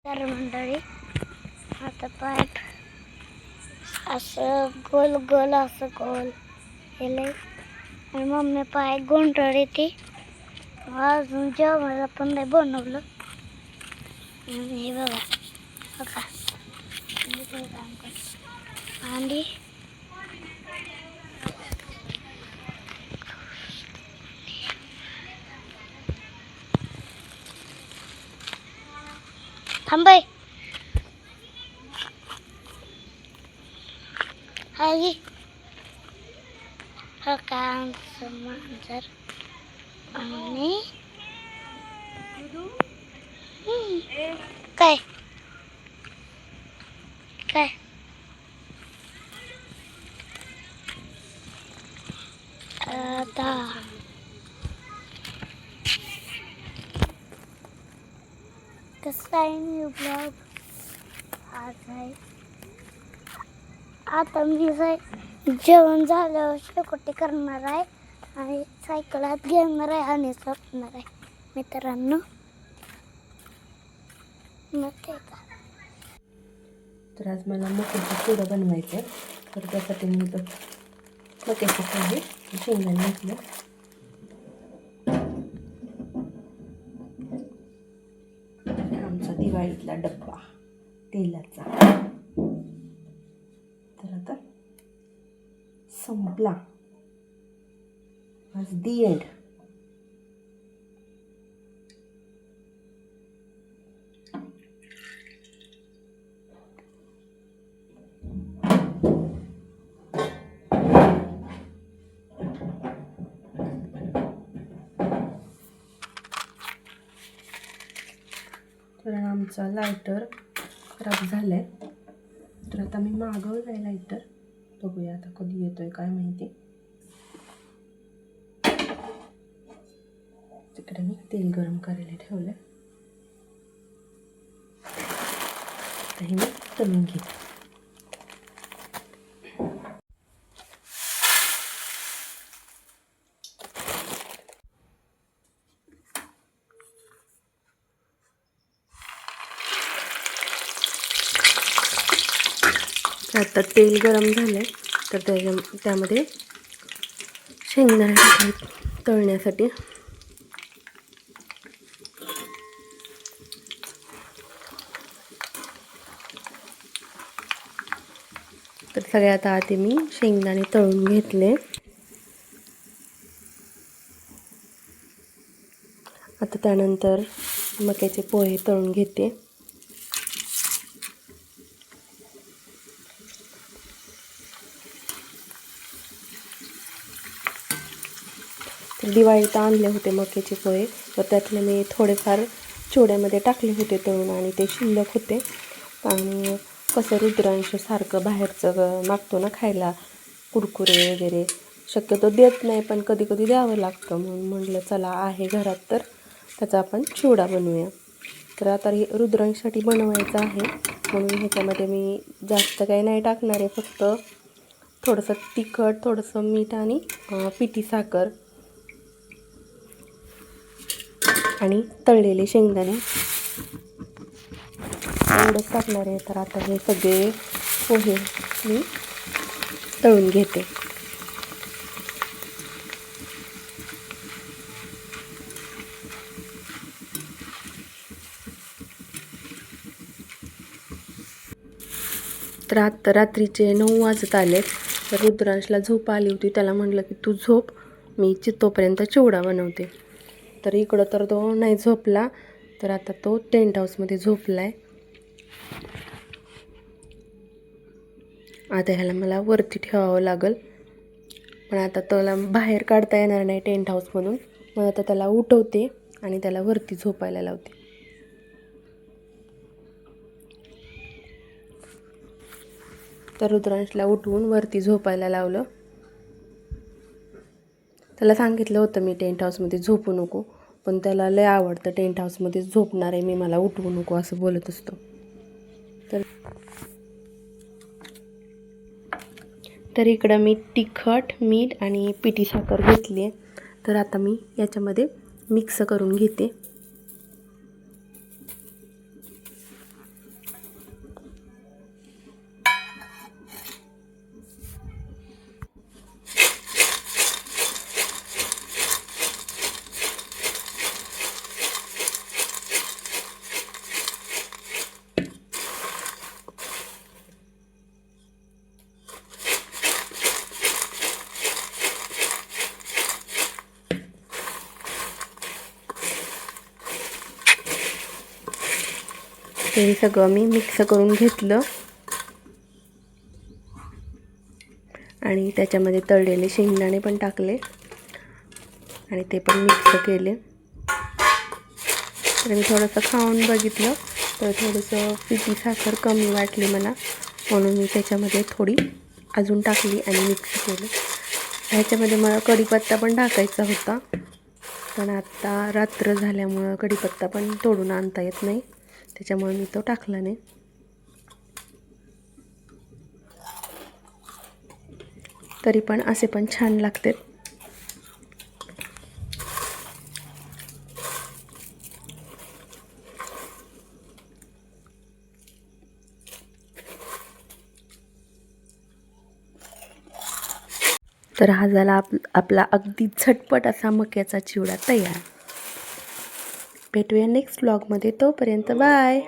तर मंडळी आता पाय असं गोल गोल असं गोल केले आणि मम्मी पाय गोंधळी ती अजून जेवायला पण नाही बनवलं. हे बघा बघा मी ते काम करतो आणि थांबाय आई हा काम मांजर आणि काय काय आता कसं आहे मी ब्लॉग आज आहे. आता मी जेवण झाल्यावर शेकोटी करणार आहे आणि सायकल हात घेणार आहे आणि झोपणार आहे मित्रांनो. मग ते का तर आज मला मक्याचं चिवडा बनवायचं आहे. तर त्यासाठी मी तर मक्याचं पोहे शेंगदाणे घेतलं. आमचा दिवाळीतला डब्बा तेलाचा तर आता संपला. आज दी एंड. तर आमचा लायटर खराब झालाय. तर आता मी मागवलं आहे लायटर. बघूया आता कधी येतोय काय माहिती. तिकडे मी तेल गरम करायला ठेवलं. हे मी तळून घेते. आता तेल गरम झालं तर त्यामध्ये शेंगदाणे टाकले तळण्यासाठी. तर सगळ्यात आधी मी शेंगदाणे तळून घेतले. आता त्यानंतर मक्याचे पोहे तळून घेते. दिवाळीत आणले होते मक्याचे पोहे, तर त्यातले मी थोडेफार चिवड्यामध्ये टाकले होते तळून आणि ते शिल्लक होते. आणि कसं रुद्रांश सारखं बाहेरचं मागतो ना खायला, कुरकुरे वगैरे शक्यतो देत नाही, पण कधी कधी द्यावं लागतं. म्हणून म्हटलं चला आहे घरात तर त्याचा आपण चिवडा बनवूया. तर आता रुद्रांशसाठी बनवायचं आहे म्हणून ह्याच्यामध्ये मी जास्त काही नाही टाकणार आहे. फक्त थोडंसं तिखट, थोडंसं मीठ आणि पिठी साखर आणि तळलेले शेंगदाणे एवढंच टाकणार आहे. तर आता हे सगळे पोहे मी तळून घेते. तर आता रात्रीचे 9 वाजत आले. तर रुद्रांशला झोप आली होती. त्याला म्हटलं की तू झोप, मी तोपर्यंत चिवडा बनवते. तर इकडं तर तो नाही झोपला. तर आता तो टेंट हाऊसमध्ये झोपला आहे. आता ह्याला मला वरती ठेवावं लागेल, पण आता त्याला बाहेर काढता येणार नाही टेंट हाऊसमधून. मग आता त्याला उठवते आणि त्याला वरती झोपायला लावते. तर रुद्रांशला उठवून वरती झोपायला लावलं. त्याला सांगितलं होतं मी टेंट हाऊसमध्ये झोपू नको, पण त्याला लय आवडतं टेंट हाऊसमध्ये झोपणार आहे मी, मला उठवू नको असं बोलत असतो. तर इकडं मी तिखट, मीठ आणि पिठी साखर घेतली आहे. तर आता मी याच्यामध्ये मिक्स करून घेते. हे सगळं मी मिक्स करून घेतलं आणि त्याच्यामध्ये तळलेले शेंगदाणे पण टाकले आणि ते पण मिक्स केले. तर मी थोडंसं खाऊन बघितलं तर थोडंसं पिठी साखर कमी वाटली मला, म्हणून मी त्याच्यामध्ये थोडी अजून टाकली आणि मिक्स केलं. ह्याच्यामध्ये मला कढीपत्ता पण टाकायचा होता, पण आता रात्र झाल्यामुळं कढीपत्ता पण तोडून आणता येत नाही, त्याच्यामुळे मी तो टाकला नाही. तरी पण असे पण छान लागते. तर हा झाला आपला अगदी झटपट असा मक्याचा चिवडा तयार. भेटूया नेक्स्ट व्लॉगमध्ये. तोपर्यंत बाय.